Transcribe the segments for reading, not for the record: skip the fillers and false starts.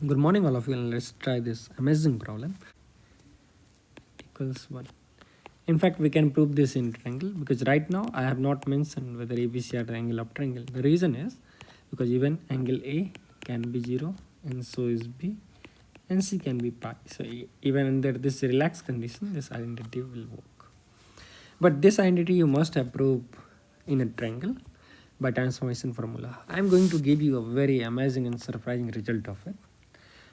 Good morning, all of you, and let's try this amazing problem. Equals 1. In fact, we can prove this in triangle because right now I have not mentioned whether ABC are triangle of triangle. The reason is because even angle A can be 0 and so is B and C can be pi. So even under this relaxed condition, this identity will work. But this identity you must have proved in a triangle by transformation formula. I am going to give you a very amazing and surprising result of it.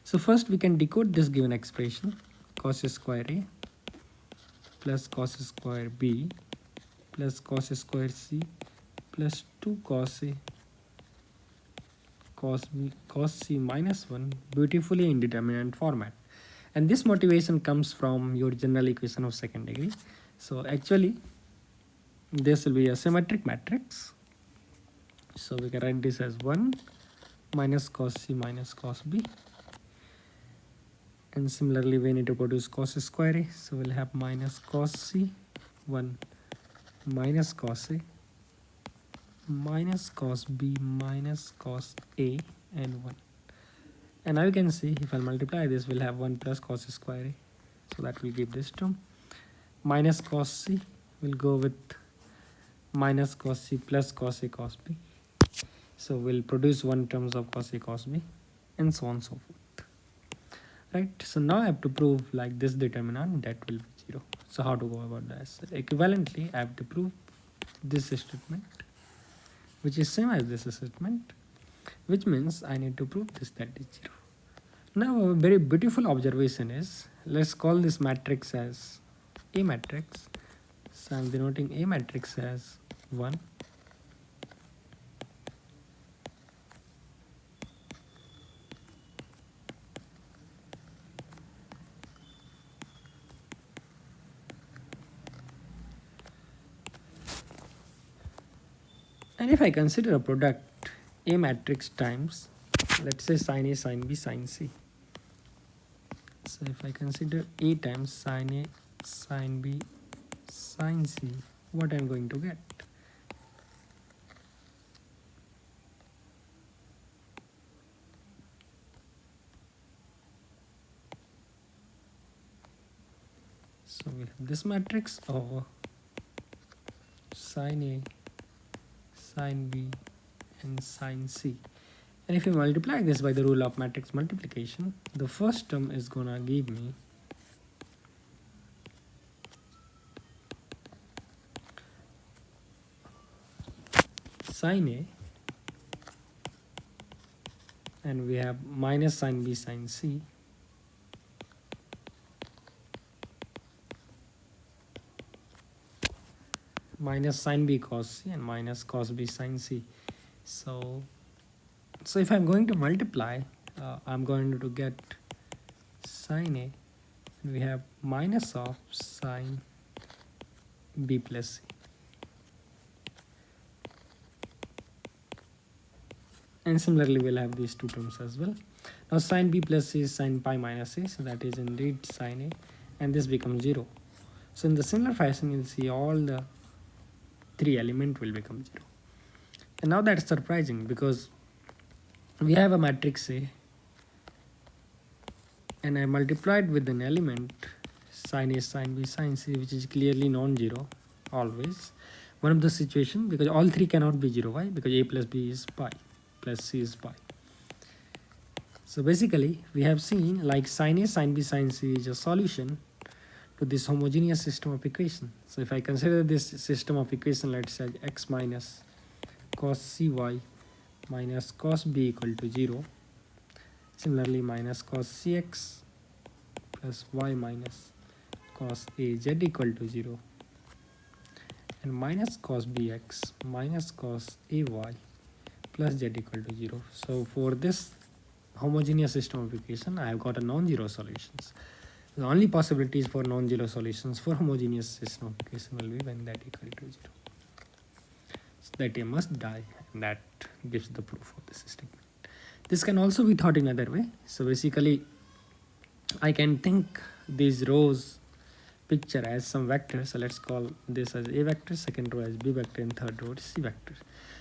So first we can decode this given expression cos square A plus cos square B plus cos square C plus 2 cos A cos B cos C minus 1 beautifully in determinant format. And this motivation comes from your general equation of second degree. So actually this will be a symmetric matrix. So we can write this as 1 minus cos C minus cos B. And similarly we need to produce cos square A, so we'll have minus cos C 1 minus cos A minus cos B minus cos A and 1. And now you can see if I multiply this, we'll have 1 plus cos square A, so that will give this term. Minus cos C will go with minus cos C plus cos A cos B, so we'll produce 1 terms of cos A cos B and so on and so forth. Right, so now I have to prove like this determinant that will be 0. So how to go about this? Equivalently, I have to prove this statement, which is same as this statement, which means I need to prove this that is 0. Now a very beautiful observation is, let's call this matrix as A matrix. So I'm denoting A matrix as 1. And if I consider a product A matrix times, let's say sin A, sin B, sin C. So if I consider A times sin A, sin B, sin C, what I'm going to get? So we have this matrix over sin A, sin B and sin C. And if you multiply this by the rule of matrix multiplication, the first term is gonna give me sin A, and we have minus sin B sin C, minus sin B cos C and minus cos B sin C. So if I'm going to multiply, I'm going to get sin A, and we have minus of sin B plus C. And similarly we'll have these two terms as well. Now sin B plus C is sin pi minus A, so that is indeed sin A, and this becomes 0. So in the similar fashion you'll see all the 3 elements will become 0. And now that's surprising because we have a matrix A and I multiplied with an element sin A, sin B, sin C, which is clearly non-zero always. One of the situation, because all 3 cannot be 0. Why? Because A plus B is pi plus C is pi. So basically we have seen like sin A, sin B, sin C is a solution to this homogeneous system of equation. So if I consider this system of equation, let's say x minus cos cy minus cos b equal to 0. Similarly minus cos cx plus y minus cos az equal to 0. And minus cos bx minus cos ay plus z equal to 0. So for this homogeneous system of equation, I have got a non-zero solutions. The only possibilities for non-zero solutions for homogeneous system of equation will be when that equal to 0. So that A must die, and that gives the proof of this statement. This can also be thought in another way. So basically I can think these rows picture as some vector. So let's call this as A vector, second row as B vector, and third row is C vector.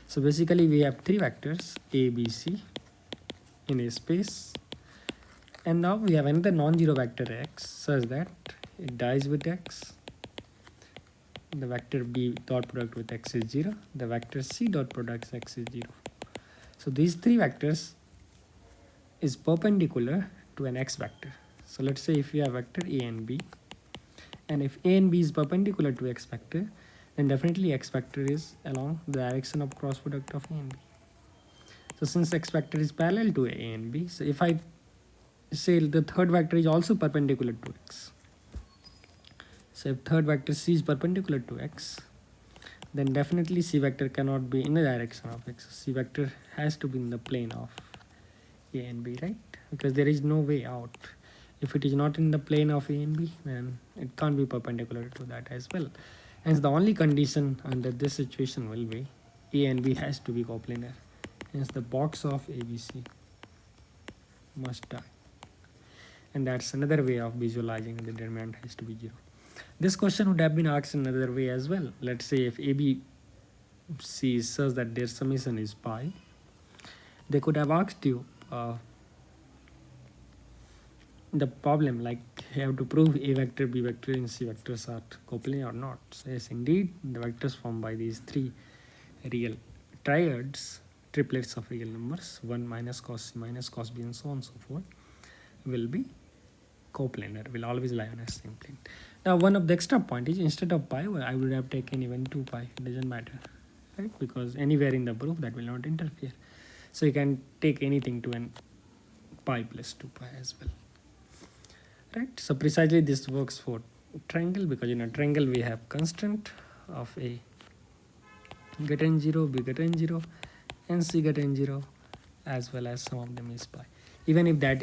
So basically we have 3 vectors A, B, C in a space, And now we have another non-zero vector x such that it dies with x. The vector b dot product with x is 0. The vector c dot product x is 0. So these three vectors is perpendicular to an x vector. So let's say if you have vector a and b, and if a and b is perpendicular to x vector, then definitely x vector is along the direction of cross product of a and b. So since x vector is parallel to a and b, so if I say the third vector is also perpendicular to x, so if third vector c is perpendicular to x, then definitely c vector cannot be in the direction of x. C vector has to be in the plane of a and b, right? Because there is no way out. If it is not in the plane of a and b, then it can't be perpendicular to that as well. Hence the only condition under this situation will be a and b has to be coplanar. Hence the box of ABC must die. And that's another way of visualizing the determinant has to be 0. This question would have been asked in another way as well. Let's say if ABC is such that their summation is pi, they could have asked you the problem like you have to prove a vector, b vector and c vectors are coplanar or not. So yes, indeed the vectors formed by these three real triads, triplets of real numbers, 1 minus cos c minus cos b and so on and so forth, will be coplanar, will always lie on a same plane. Now one of the extra point is instead of pi, I would have taken even 2 pi, it doesn't matter, right? Because anywhere in the proof that will not interfere. So you can take anything to an pi plus 2 pi as well, right? So precisely this works for triangle, because in a triangle we have constant of a greater than 0, b greater than 0 and c greater than 0, as well as some of them is pi. Even if that is